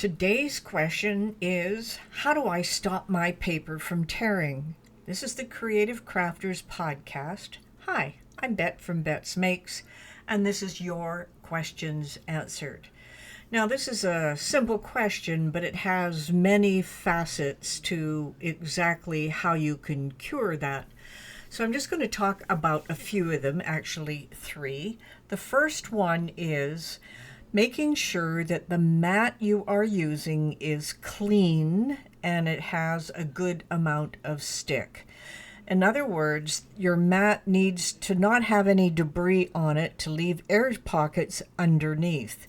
Today's question is, how do I stop my paper from tearing? This is the Creative Crafters podcast. Hi, I'm Bette from Bette's Makes, and this is your questions answered. Now, this is a simple question, but it has many facets to exactly how you can cure that. So I'm just going to talk about a few of them, actually 3. The first one is making sure that the mat you are using is clean and it has a good amount of stick. In other words, your mat needs to not have any debris on it to leave air pockets underneath.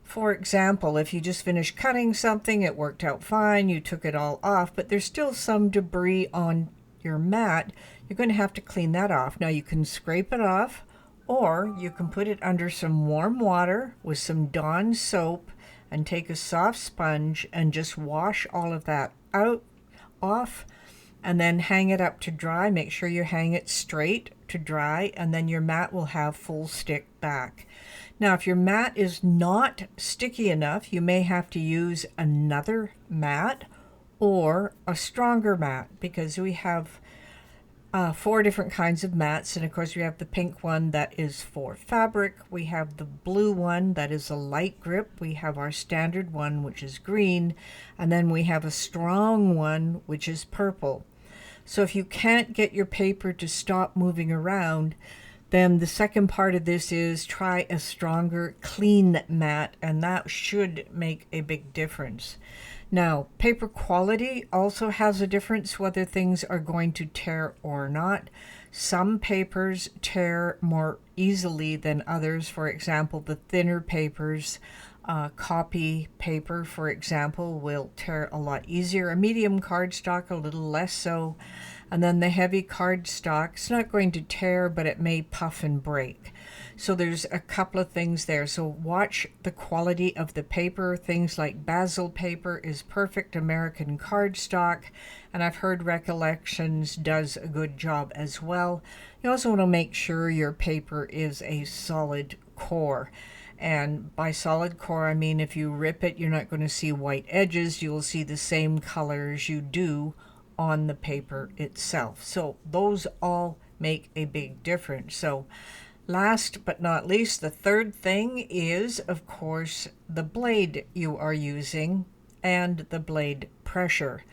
For example, if you just finished cutting something, it worked out fine, you took it all off, but there's still some debris on your mat, you're going to have to clean that off. Now you can scrape it off, or you can put it under some warm water with some Dawn soap and take a soft sponge and just wash all of that off, and then hang it up to dry. Make sure you hang it straight to dry, and then your mat will have full stick back. Now, if your mat is not sticky enough, you may have to use another mat or a stronger mat, because we have 4 different kinds of mats, and of course we have the pink one that is for fabric, we have the blue one that is a light grip, we have our standard one which is green, and then we have a strong one which is purple. So if you can't get your paper to stop moving around, then the second part of this is try a stronger clean mat, and that should make a big difference. Now, paper quality also has a difference whether things are going to tear or not. Some papers tear more easily than others. For example, the thinner papers, copy paper, for example, will tear a lot easier. A medium cardstock, a little less so. And then the heavy cardstock, it's not going to tear, but it may puff and break. So there's a couple of things there. So watch the quality of the paper. Things like basil paper is perfect American cardstock, and I've heard Recollections does a good job as well. You also want to make sure your paper is a solid core. And by solid core, I mean if you rip it, you're not going to see white edges. You'll see the same colors you do on the paper itself. So those all make a big difference. So last but not least, the third thing is, of course, the blade you are using and the blade pressure.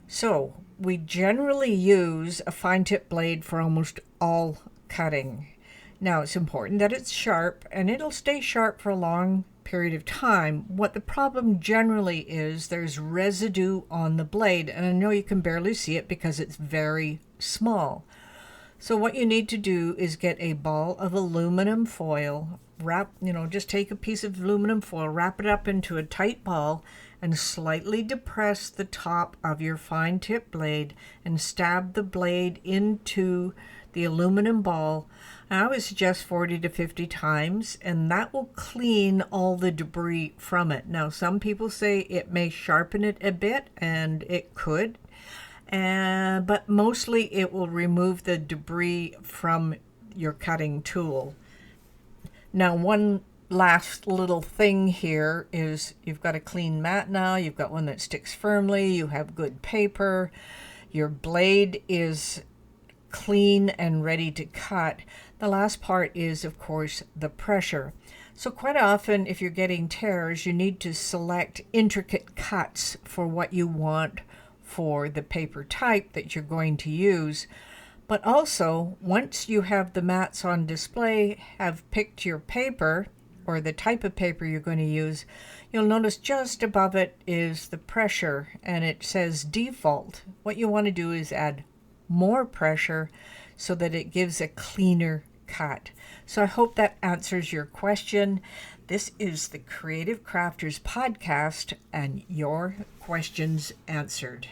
So we generally use a fine tip blade for almost all cutting. Now, it's important that it's sharp, and it'll stay sharp for a long period of time. What the problem generally is, there's residue on the blade, and I know you can barely see it because it's very small. So what you need to do is get a ball of aluminum foil, just take a piece of aluminum foil, wrap it up into a tight ball, and slightly depress the top of your fine tip blade and stab the blade into the aluminum ball. I would suggest 40 to 50 times, and that will clean all the debris from it. Now, some people say it may sharpen it a bit, and it could, but mostly it will remove the debris from your cutting tool. Now, one last little thing here is you've got a clean mat now, you've got one that sticks firmly, you have good paper, your blade is clean and ready to cut. The last part is, of course, the pressure. So quite often, if you're getting tears, you need to select intricate cuts for what you want for the paper type that you're going to use. But also, once you have the mats on display, have picked your paper or the type of paper you're going to use, you'll notice just above it is the pressure, and it says default. What you want to do is add more pressure so that it gives a cleaner cut. So I hope that answers your question. This is the Creative Crafters podcast, and your questions answered.